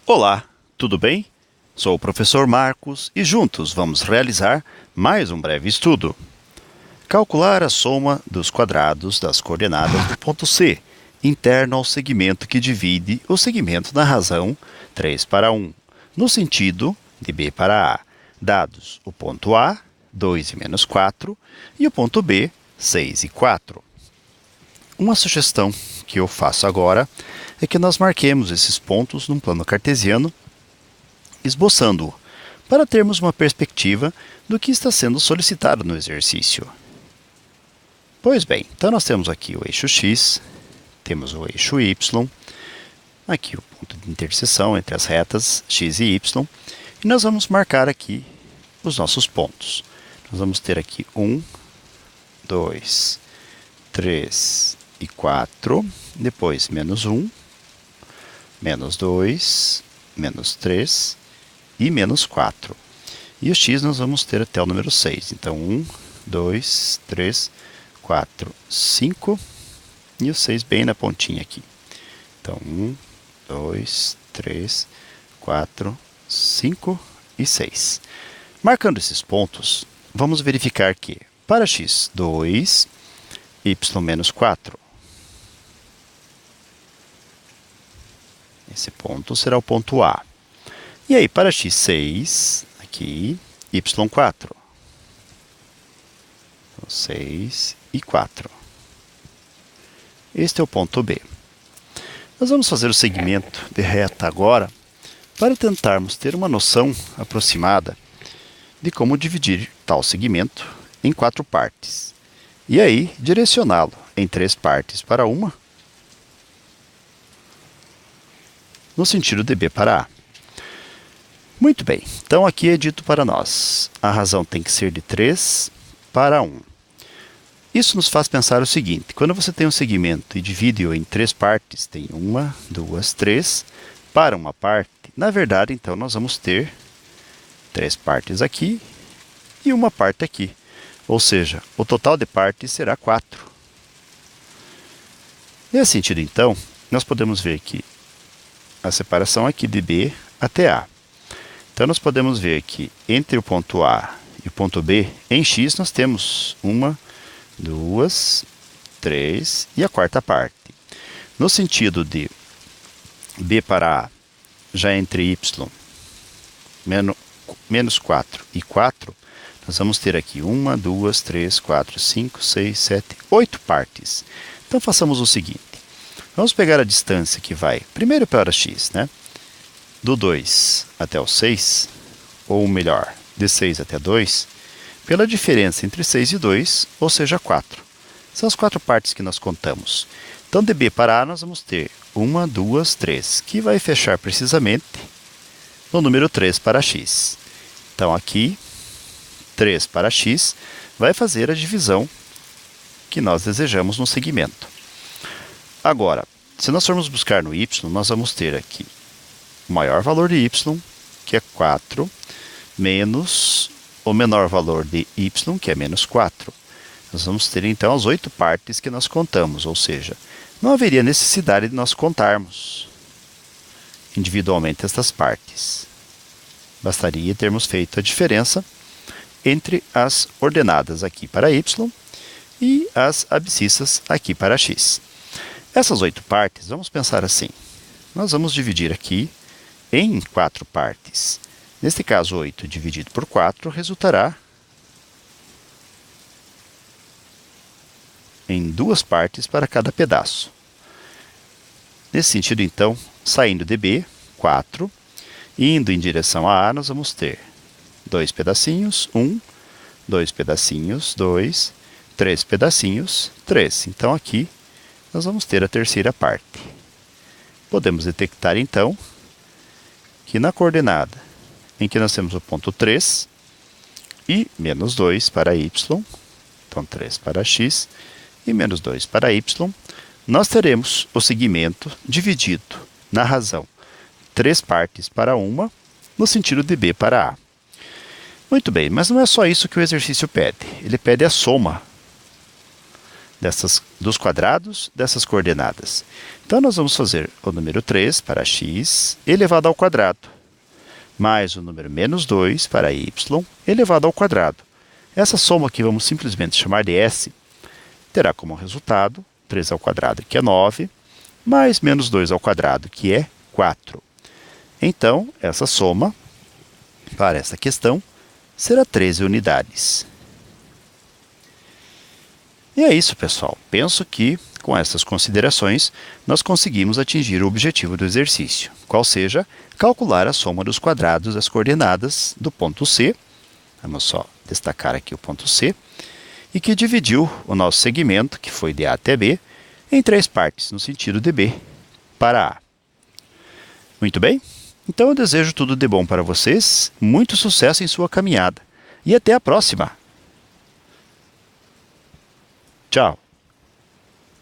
Olá, tudo bem? Sou o professor Marcos e juntos vamos realizar mais um breve estudo. Calcular a soma dos quadrados das coordenadas do ponto C, interno ao segmento que divide o segmento na razão 3 para 1, no sentido de B para A, dados o ponto A, 2 e menos 4, e o ponto B, 6 e 4. Uma sugestão que eu faço agora é que nós marquemos esses pontos num plano cartesiano, esboçando-o, para termos uma perspectiva do que está sendo solicitado no exercício. Pois bem, então nós temos aqui o eixo x, temos o eixo y, aqui o ponto de interseção entre as retas x e y, e nós vamos marcar aqui os nossos pontos. Nós vamos ter aqui 1, 2, 3 e 4, depois menos 1, menos 2, menos 3 e menos 4. E o x nós vamos ter até o número 6. Então, 1, 2, 3, 4, 5 e o 6 bem na pontinha aqui. Então, 1, 2, 3, 4, 5 e 6. Marcando esses pontos, vamos verificar que para x, 2, y menos 4. Esse ponto será o ponto A. E aí, para x6, aqui, y4. Então, 6 e 4. Este é o ponto B. Nós vamos fazer o segmento de reta agora para tentarmos ter uma noção aproximada de como dividir tal segmento em 4 partes. E aí, direcioná-lo em 3 partes para uma, no sentido de B para A. Muito bem, então aqui é dito para nós, a razão tem que ser de 3 para 1. Isso nos faz pensar o seguinte, quando você tem um segmento e divide-o em 3 partes, tem 1, 2, 3, para uma parte, na verdade, então, nós vamos ter 3 partes aqui e uma parte aqui. Ou seja, o total de partes será 4. Nesse sentido, então, nós podemos ver que a separação aqui de B até A. Então, nós podemos ver que entre o ponto A e o ponto B, em x, nós temos 1, 2, 3 e a quarta parte. No sentido de B para A, já entre y menos 4 e 4, nós vamos ter aqui 1, 2, 3, 4, 5, 6, 7, 8 partes. Então, façamos o seguinte. Vamos pegar a distância que vai, primeiro para x, né? Do 2 até o 6, ou melhor, de 6 até 2, pela diferença entre 6 e 2, ou seja, 4. São as 4 partes que nós contamos. Então, de B para A, nós vamos ter 1, 2, 3, que vai fechar precisamente no número 3 para x. Então, aqui, 3 para x vai fazer a divisão que nós desejamos no segmento. Agora, se nós formos buscar no y, nós vamos ter aqui o maior valor de y, que é 4, menos o menor valor de y, que é menos 4. Nós vamos ter, então, as 8 partes que nós contamos, ou seja, não haveria necessidade de nós contarmos individualmente estas partes. Bastaria termos feito a diferença entre as ordenadas aqui para y e as abscissas aqui para x. Essas 8 partes, vamos pensar assim, nós vamos dividir aqui em 4 partes. Neste caso, 8 dividido por 4 resultará em 2 partes para cada pedaço. Nesse sentido, então, saindo de B, 4, indo em direção a A, nós vamos ter 2 pedacinhos, 1, 2 pedacinhos, 2, 3 pedacinhos, 3. Então, aqui, nós vamos ter a terceira parte. Podemos detectar, então, que na coordenada em que nós temos o ponto 3 e menos 2 para y, então 3 para x e menos 2 para y, nós teremos o segmento dividido na razão 3 partes para uma, no sentido de B para A. Muito bem, mas não é só isso que o exercício pede. Ele pede a soma dos quadrados dessas coordenadas. Então, nós vamos fazer o número 3 para x elevado ao quadrado, mais o número menos 2 para y elevado ao quadrado. Essa soma aqui vamos simplesmente chamar de S, terá como resultado 3 ao quadrado, que é 9, mais menos 2 ao quadrado, que é 4. Então, essa soma, para esta questão, será 13 unidades. E é isso, pessoal. Penso que, com essas considerações, nós conseguimos atingir o objetivo do exercício, qual seja calcular a soma dos quadrados das coordenadas do ponto C, vamos só destacar aqui o ponto C, e que dividiu o nosso segmento, que foi de A até B, em 3 partes, no sentido de B para A. Muito bem? Então eu desejo tudo de bom para vocês, muito sucesso em sua caminhada e até a próxima! Tchau!